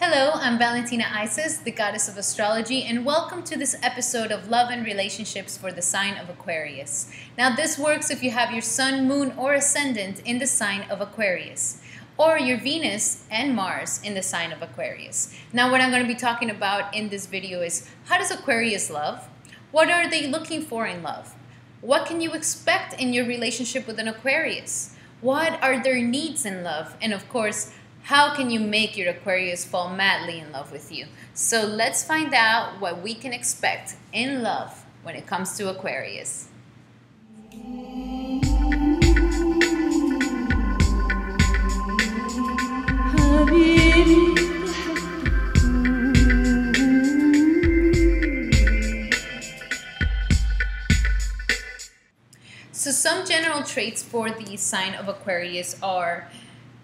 Hello, I'm Valentina Isis, the goddess of astrology, and welcome to this episode of Love and Relationships for the sign of Aquarius. Now, this works if you have your sun, moon, or ascendant in the sign of Aquarius, or your Venus and Mars in the sign of Aquarius. Now, what I'm going to be talking about in this video is how does Aquarius love? What are they looking for in love? What can you expect in your relationship with an Aquarius? What are their needs in love? And of course, how can you make your Aquarius fall madly in love with you? So let's find out what we can expect in love when it comes to Aquarius. So some general traits for the sign of Aquarius are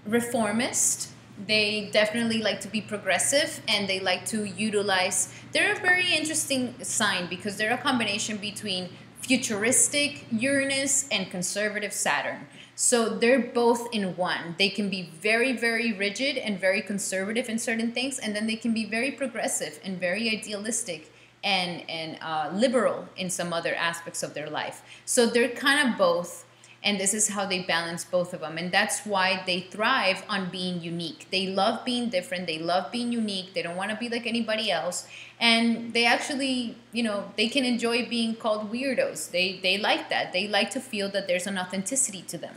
reformist. They definitely like to be progressive and they like to utilize. They're a very interesting sign because they're a combination between futuristic Uranus and conservative Saturn. So they're both in one. They can be very, very rigid and very conservative in certain things, and then they can be very progressive and very idealistic and liberal in some other aspects of their life. So they're kind of both. And this is how they balance both of them. And that's why they thrive on being unique. They love being different. They love being unique. They don't want to be like anybody else. And they actually, they can enjoy being called weirdos. They like that. They like to feel that there's an authenticity to them.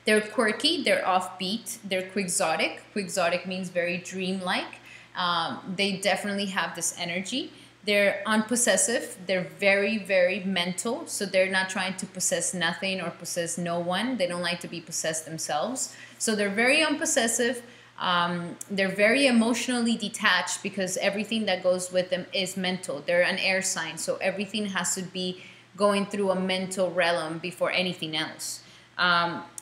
They're quirky. They're offbeat. They're quixotic. Quixotic means very dreamlike. They definitely have this energy. They're unpossessive. They're very, very mental. So they're not trying to possess nothing or possess no one. They don't like to be possessed themselves. So they're very unpossessive. They're very emotionally detached because everything that goes with them is mental. They're an air sign. So everything has to be going through a mental realm before anything else.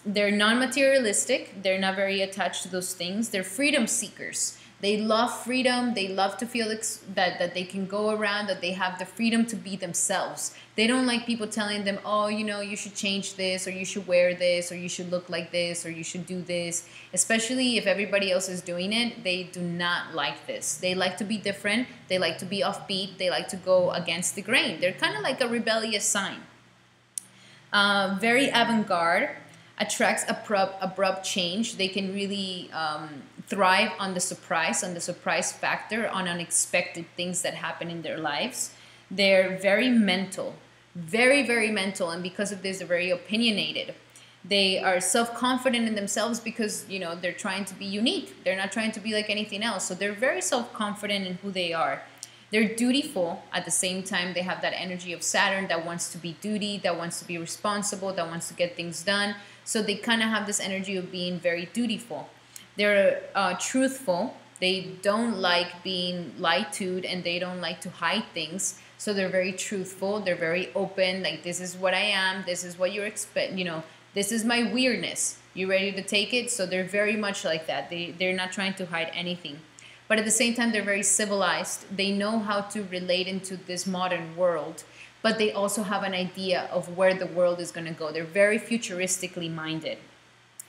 They're non-materialistic. They're not very attached to those things. They're freedom seekers. They love freedom. They love to feel that they can go around, that they have the freedom to be themselves. They don't like people telling them, oh, you should change this, or you should wear this, or you should look like this, or you should do this. Especially if everybody else is doing it, they do not like this. They like to be different. They like to be offbeat. They like to go against the grain. They're kind of like a rebellious sign. Very avant-garde. Attracts abrupt change. They can really thrive on the surprise factor, on unexpected things that happen in their lives. They're very mental, very, very mental, and because of this, they're very opinionated. They are self-confident in themselves because, they're trying to be unique. They're not trying to be like anything else, so they're very self-confident in who they are. They're dutiful. At the same time, they have that energy of Saturn that wants to be duty, that wants to be responsible, that wants to get things done. So they kind of have this energy of being very dutiful. They're truthful. They don't like being lied to, and they don't like to hide things. So they're very truthful. They're very open. Like, this is what I am. This is what you expect. This is my weirdness. You ready to take it? So they're very much like that. They're not trying to hide anything. But at the same time, they're very civilized. They know how to relate into this modern world, but they also have an idea of where the world is going to go. They're very futuristically minded.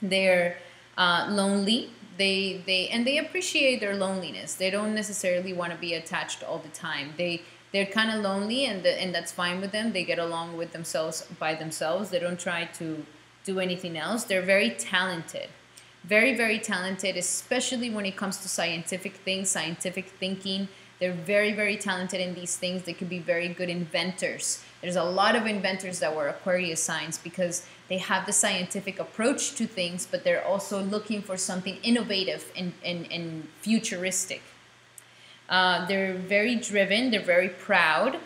They're lonely. They appreciate their loneliness. They don't necessarily want to be attached all the time. They're kind of lonely, and that's fine with them. They get along with themselves by themselves. They don't try to do anything else. They're very talented. Very, very talented, especially when it comes to scientific things, scientific thinking. They're very, very talented in these things. They could be very good inventors. There's a lot of inventors that were Aquarius signs because they have the scientific approach to things, but they're also looking for something innovative and futuristic. They're very driven. They're very proud.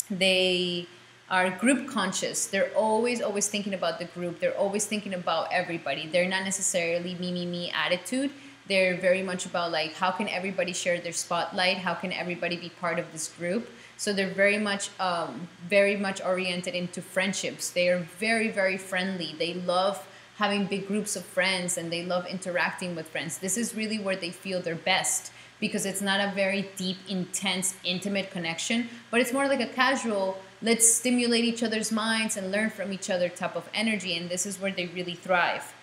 They are group conscious. They're always thinking about the group. They're always thinking about everybody. They're not necessarily me, me, me attitude. They're very much about, like, how can everybody share their spotlight? How can everybody be part of this group? So they're very much oriented into friendships. They are very, very friendly. They love having big groups of friends, and they love interacting with friends. This is really where they feel their best because it's not a very deep, intense, intimate connection, but it's more like a casual, let's stimulate each other's minds and learn from each other type of energy, and this is where they really thrive.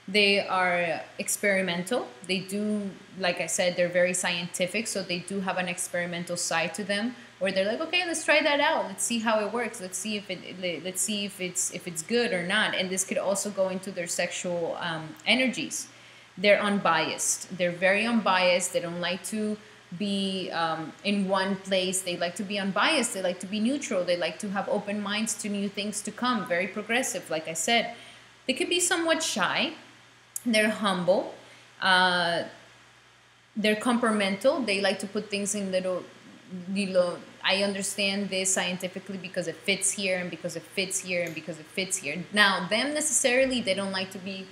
They are experimental. They do, like I said, they're very scientific, so they do have an experimental side to them, where they're like, okay, let's try that out. Let's see how it works. Let's see if it's good or not. And this could also go into their sexual energies. They're unbiased. They're very unbiased. They don't like to be in one place. They like to be unbiased. They like to be neutral. They like to have open minds to new things to come. Very progressive, like I said. They could be somewhat shy. They're humble. Uh, they're temperamental. They like to put things in little. I understand this scientifically because it fits here, and because it fits here, and because it fits here. Now, them necessarily, they don't like to be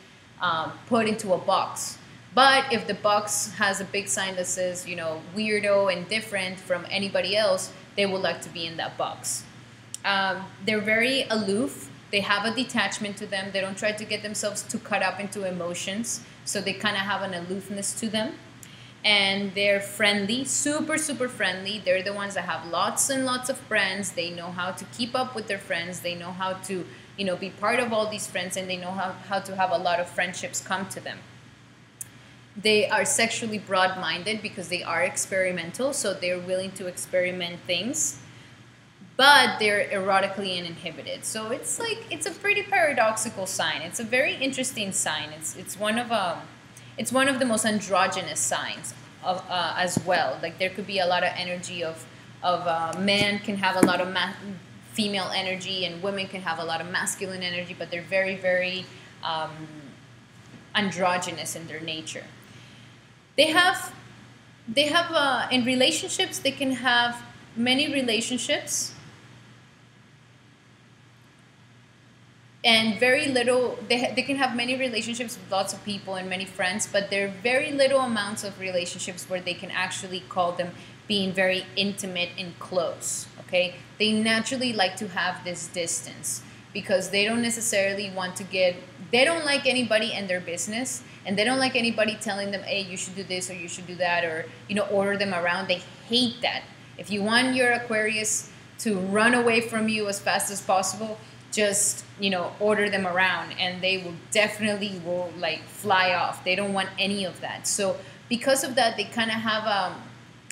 put into a box. But if the box has a big sign that says, weirdo and different from anybody else, they would like to be in that box. They're very aloof. They have a detachment to them. They don't try to get themselves too cut up into emotions. So they kind of have an aloofness to them. And they're friendly, super, super friendly. They're the ones that have lots and lots of friends. They know how to keep up with their friends. They know how to, be part of all these friends. And they know how to have a lot of friendships come to them. They are sexually broad-minded because they are experimental. So they're willing to experiment things. But they're erotically uninhibited. So it's a pretty paradoxical sign. It's a very interesting sign. It's one of the most androgynous signs of, as well. Like there could be a lot of energy of man can have a lot of female energy, and women can have a lot of masculine energy, but they're very, very androgynous in their nature. They have in relationships, they can have many relationships. And very little, they can have many relationships with lots of people and many friends, but there are very little amounts of relationships where they can actually call them being very intimate and close, okay? They naturally like to have this distance because they don't necessarily want to they don't like anybody in their business, and they don't like anybody telling them, hey, you should do this or you should do that, or, order them around. They hate that. If you want your Aquarius to run away from you as fast as possible, just order them around, and they will definitely like fly off. They don't want any of that. So because of that, they kind of have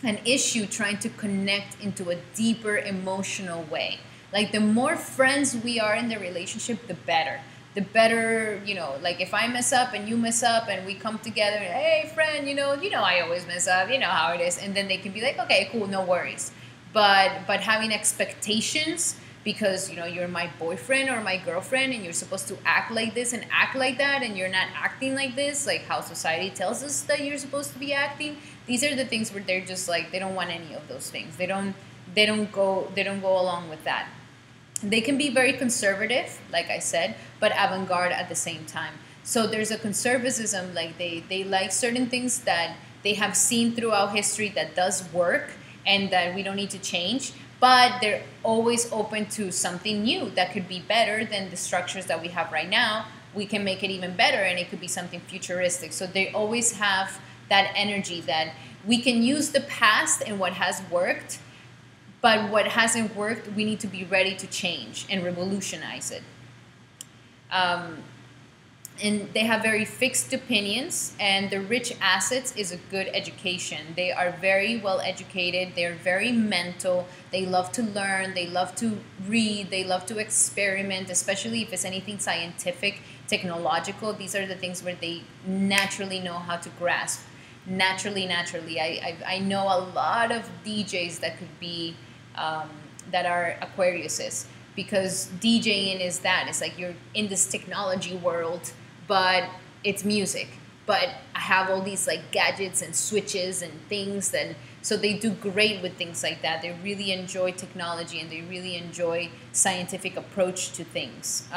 an issue trying to connect into a deeper emotional way. Like the more friends we are in the relationship, the better. Like if I mess up and you mess up and we come together, hey friend, I always mess up, how it is, and then they can be like, okay, cool, no worries. But having expectations, because you're my boyfriend or my girlfriend, and you're supposed to act like this and act like that, and you're not acting like this, like how society tells us that you're supposed to be acting. These are the things where they're just like, they don't want any of those things. They don't go along with that. They can be very conservative, like I said, but avant-garde at the same time. So there's a conservatism, like they like certain things that they have seen throughout history that does work and that we don't need to change. But they're always open to something new that could be better than the structures that we have right now. We can make it even better, and it could be something futuristic. So they always have that energy that we can use the past and what has worked, but what hasn't worked, we need to be ready to change and revolutionize it. And they have very fixed opinions, and the rich assets is a good education. They are very well educated. They're very mental. They love to learn. They love to read. They love to experiment, especially if it's anything scientific, technological. These are the things where they naturally know how to grasp. Naturally. I know a lot of DJs that could be, that are Aquariuses, because DJing is that. It's like you're in this technology world, but it's music. But I have all these like gadgets and switches and things, and so they do great with things like that. They really enjoy technology, and they really enjoy scientific approach to things.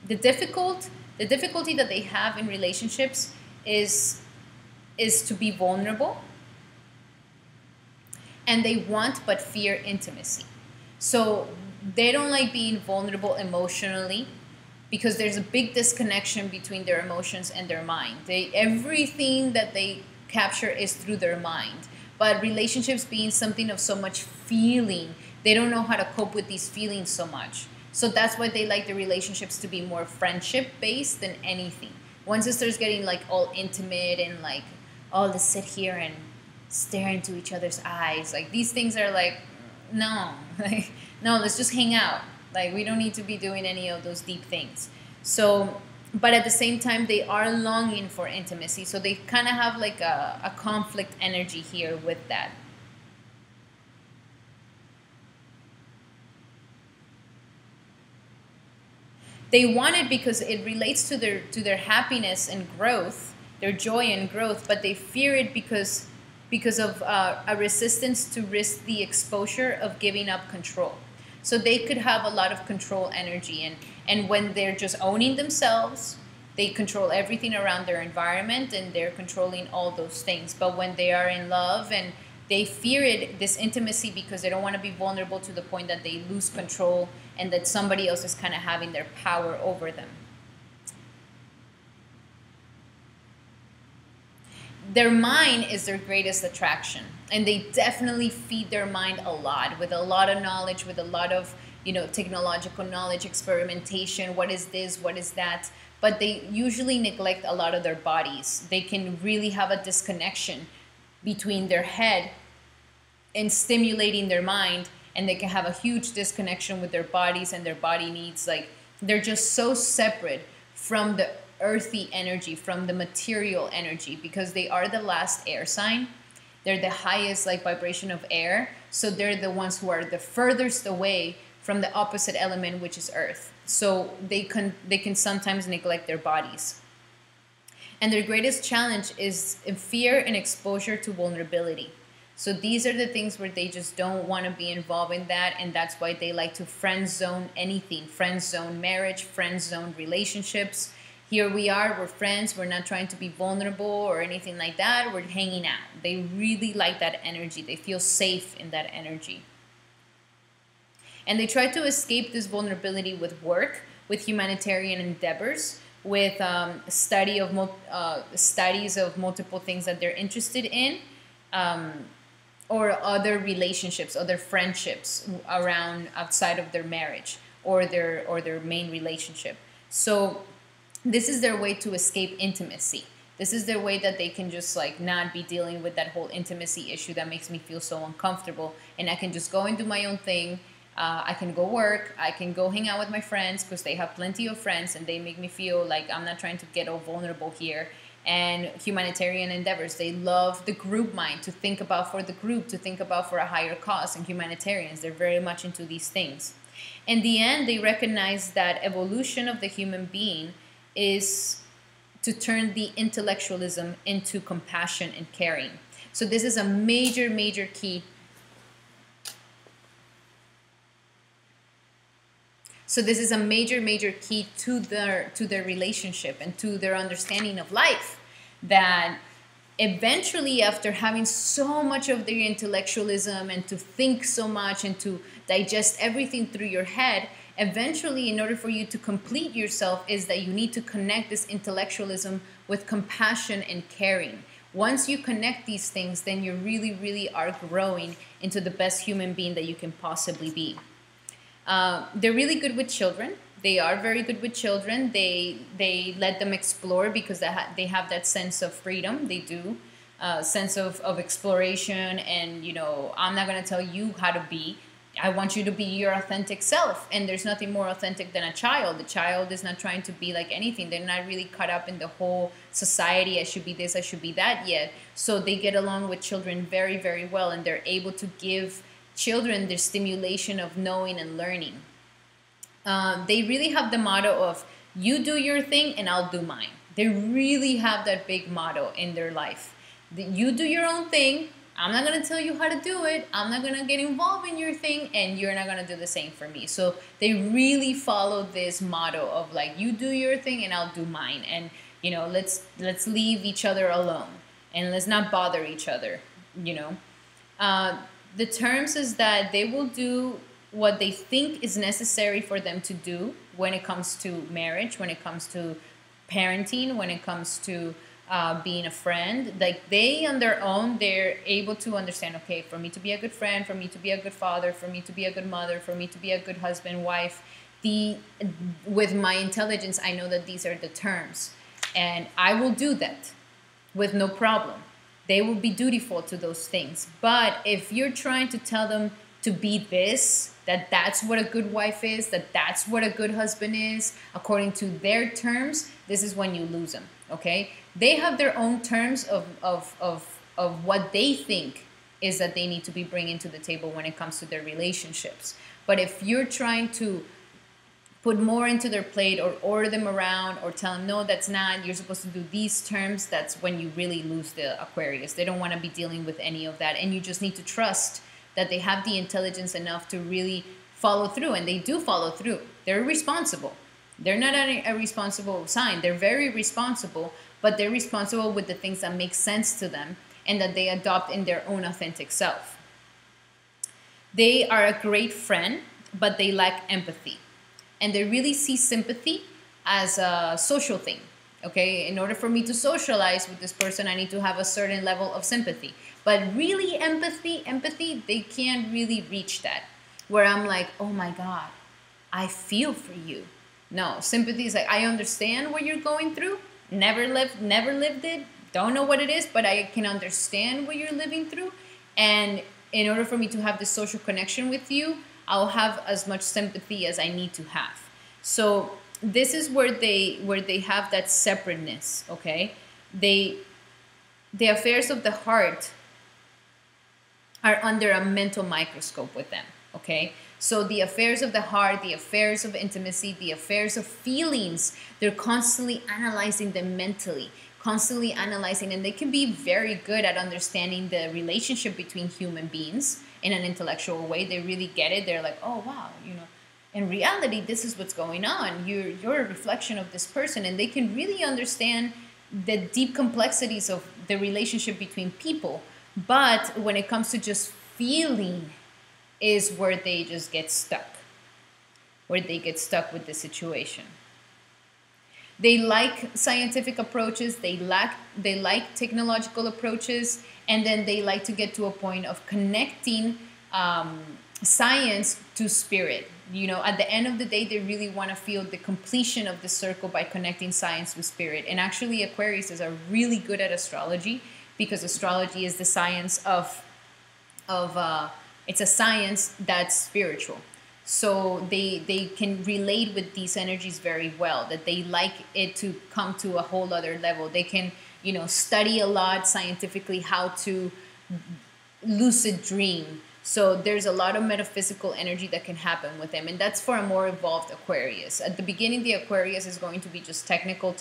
The difficulty that they have in relationships is to be vulnerable, and they want but fear intimacy. So they don't like being vulnerable emotionally, because there's a big disconnection between their emotions and their mind. Everything that they capture is through their mind. But relationships being something of so much feeling, they don't know how to cope with these feelings so much. So that's why they like the relationships to be more friendship-based than anything. Once it starts getting like all intimate and like, oh, let's sit here and stare into each other's eyes, like these things are like, no, like, no, let's just hang out. Like, we don't need to be doing any of those deep things. So, but at the same time, they are longing for intimacy. So they kind of have like a conflict energy here with that. They want it because it relates to their happiness and growth, their joy and growth, but they fear it because of a resistance to risk the exposure of giving up control. So they could have a lot of control energy, and when they're just owning themselves, they control everything around their environment and they're controlling all those things. But when they are in love and they fear it, this intimacy, because they don't want to be vulnerable to the point that they lose control and that somebody else is kind of having their power over them. Their mind is their greatest attraction, and they definitely feed their mind a lot, with a lot of knowledge, with a lot of, you know, technological knowledge, experimentation, what is this, what is that, but they usually neglect a lot of their bodies. They can really have a disconnection between their head and stimulating their mind, and they can have a huge disconnection with their bodies and their body needs. Like, they're just so separate from the earthy energy, from the material energy, because they are the last air sign. They're the highest like vibration of air, so they're the ones who are the furthest away from the opposite element, which is earth. So they can sometimes neglect their bodies, and their greatest challenge is fear and exposure to vulnerability. So these are the things where they just don't want to be involved in that, and that's why they like to friend zone anything. Friend zone marriage, friend zone relationships. Here we are, we're friends, we're not trying to be vulnerable or anything like that, we're hanging out. They really like that energy. They feel safe in that energy. And they try to escape this vulnerability with work, with humanitarian endeavors, with studies of multiple things that they're interested in, or other relationships, other friendships around outside of their marriage or their main relationship. So this is their way to escape intimacy. This is their way that they can just like not be dealing with that whole intimacy issue that makes me feel so uncomfortable, and I can just go and do my own thing. I can go work, I can go hang out with my friends because they have plenty of friends and they make me feel like I'm not trying to get all vulnerable here. And humanitarian endeavors, they love the group mind, to think about for the group, to think about for a higher cause. And humanitarians, they're very much into these things. In the end, they recognize that evolution of the human being is to turn the intellectualism into compassion and caring. So this is a major, major key. So this is a major, major key to their relationship and to their understanding of life. That eventually, after having so much of their intellectualism and to think so much and to digest everything through your head, eventually, in order for you to complete yourself, is that you need to connect this intellectualism with compassion and caring. Once you connect these things, then you really, really are growing into the best human being that you can possibly be. They're really good with children. They are very good with children. They let them explore because they have that sense of freedom. They do. Sense of exploration, and, you know, I'm not going to tell you how to be. I want you to be your authentic self, and there's nothing more authentic than a child. The child is not trying to be like anything. They're not really caught up in the whole society, I should be this, I should be that yet. So they get along with children very, very well, and they're able to give children the stimulation of knowing and learning. They really have the motto of, you do your thing and I'll do mine. They really have that big motto in their life. You do your own thing. I'm not going to tell you how to do it. I'm not going to get involved in your thing, and you're not going to do the same for me. So they really follow this motto of like, you do your thing and I'll do mine. And, you know, let's leave each other alone and let's not bother each other, you know. The terms is that they will do what they think is necessary for them to do when it comes to marriage, when it comes to parenting, when it comes to being a friend. Like, they on their own, they're able to understand, okay, for me to be a good friend, for me to be a good father, for me to be a good mother, for me to be a good husband, wife, with my intelligence, I know that these are the terms. And I will do that with no problem. They will be dutiful to those things. But if you're trying to tell them to be this, that that's what a good wife is, that that's what a good husband is, according to their terms, this is when you lose them, okay? They have their own terms of what they think is that they need to be bringing to the table when it comes to their relationships. But if you're trying to put more into their plate or order them around or tell them, no, that's not, you're supposed to do these terms, that's when you really lose the Aquarius. They don't want to be dealing with any of that. And you just need to trust that they have the intelligence enough to really follow through. And they do follow through. They're responsible. They're not a responsible sign. They're very responsible, but they're responsible with the things that make sense to them and that they adopt in their own authentic self. They are a great friend, but they lack empathy. And they really see sympathy as a social thing. Okay, in order for me to socialize with this person, I need to have a certain level of sympathy. But really empathy, they can't really reach that. Where I'm like, oh my God, I feel for you. No, sympathy is like, I understand what you're going through. Never lived it. Don't know what it is, but I can understand what you're living through. And in order for me to have this social connection with you, I'll have as much sympathy as I need to have. So this is where they have that separateness, okay? The affairs of the heart are under a mental microscope with them, okay? So the affairs of the heart, the affairs of intimacy, the affairs of feelings, they're constantly analyzing them mentally, constantly analyzing, and they can be very good at understanding the relationship between human beings in an intellectual way. They really get it. They're like, oh wow, you know, in reality, this is what's going on. You're a reflection of this person, and they can really understand the deep complexities of the relationship between people. But when it comes to just feeling, is where they just get stuck, where they get stuck with the situation. They like scientific approaches, they like technological approaches, and then they like to get to a point of connecting science to spirit. You know, at the end of the day, they really want to feel the completion of the circle by connecting science with spirit. And actually, Aquariuses are really good at astrology, because astrology is the science of it's a science that's spiritual. So they can relate with these energies very well, that they like it to come to a whole other level. They can, you know, study a lot scientifically how to lucid dream. So there's a lot of metaphysical energy that can happen with them. And that's for a more evolved Aquarius. At the beginning, the Aquarius is going to be just technical.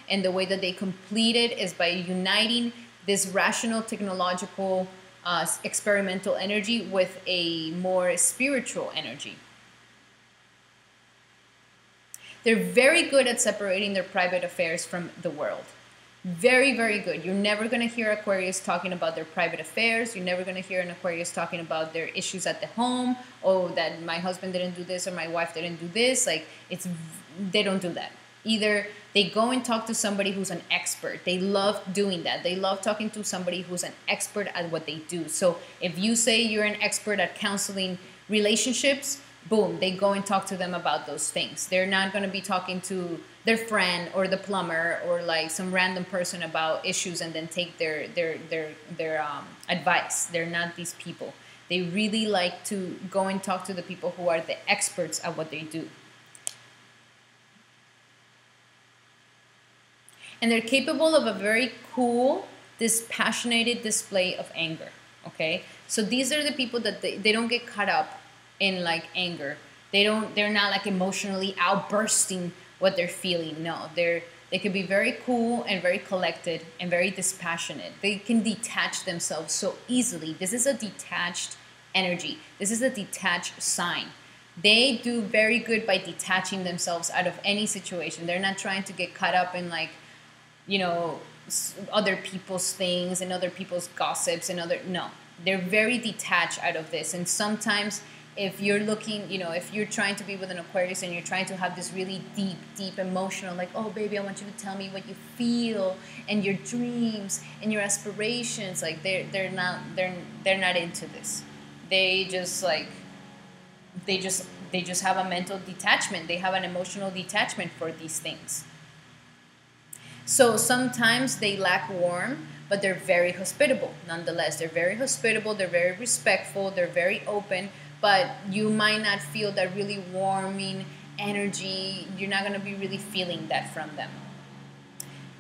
And the way that they complete it is by uniting this rational, technological, experimental energy with a more spiritual energy. They're very good at separating their private affairs from the world. Very, very good. You're never going to hear Aquarius talking about their private affairs. You're never going to hear an Aquarius talking about their issues at the home. Oh, that my husband didn't do this or my wife didn't do this. Like, they don't do that. Either they go and talk to somebody who's an expert. They love doing that. They love talking to somebody who's an expert at what they do. So if you say you're an expert at counseling relationships, boom, they go and talk to them about those things. They're not going to be talking to their friend or the plumber or like some random person about issues and then take their advice. They're not these people. They really like to go and talk to the people who are the experts at what they do. And they're capable of a very cool, dispassionate display of anger, okay? So these are the people that they don't get caught up in like anger. They're not like emotionally outbursting what they're feeling. No, they can be very cool and very collected and very dispassionate. They can detach themselves so easily. This is a detached energy. This is a detached sign. They do very good by detaching themselves out of any situation. They're not trying to get caught up in like, you know, other people's things and other people's gossips and no, they're very detached out of this. And sometimes if you're looking, you know, if you're trying to be with an Aquarius and you're trying to have this really deep emotional, like, oh baby, I want you to tell me what you feel and your dreams and your aspirations, like they're not into this. They just like they just have a mental detachment. They have an emotional detachment for these things. So sometimes they lack warmth, but they're very hospitable. Nonetheless, they're very hospitable, they're very respectful, they're very open, but you might not feel that really warming energy. You're not going to be really feeling that from them.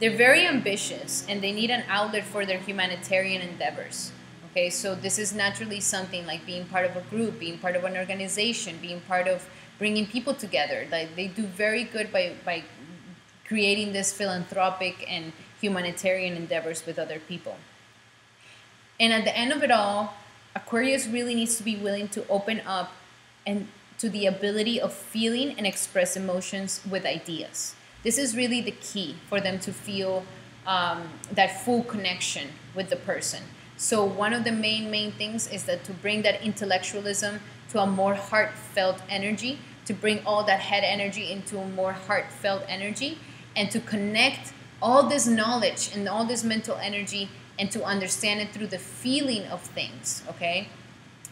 They're very ambitious and they need an outlet for their humanitarian endeavors. Okay, so this is naturally something like being part of a group, being part of an organization, being part of bringing people together. Like they do very good by creating this philanthropic and humanitarian endeavors with other people. And at the end of it all, Aquarius really needs to be willing to open up and to the ability of feeling and express emotions with ideas. This is really the key for them to feel that full connection with the person. So one of the main things is that to bring that intellectualism to a more heartfelt energy, to bring all that head energy into a more heartfelt energy, and to connect all this knowledge and all this mental energy and to understand it through the feeling of things, okay?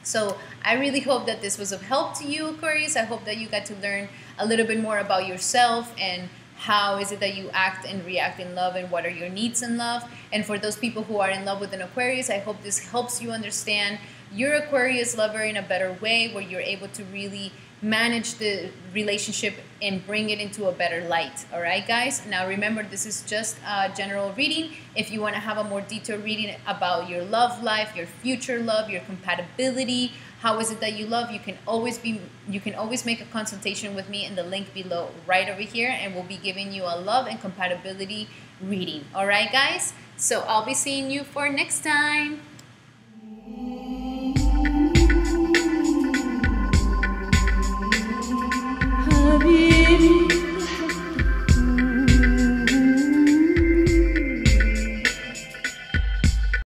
So I really hope that this was of help to you, Aquarius. I hope that you got to learn a little bit more about yourself and how is it that you act and react in love and what are your needs in love. And for those people who are in love with an Aquarius, I hope this helps you understand your Aquarius lover in a better way, where you're able to really manage the relationship and bring it into a better light. All right, guys? Now remember, this is just a general reading. If you want to have a more detailed reading about your love life, your future love, your compatibility, how is it that you love, you can always make a consultation with me in the link below right over here, and we'll be giving you a love and compatibility reading. All right, guys? So I'll be seeing you for next time.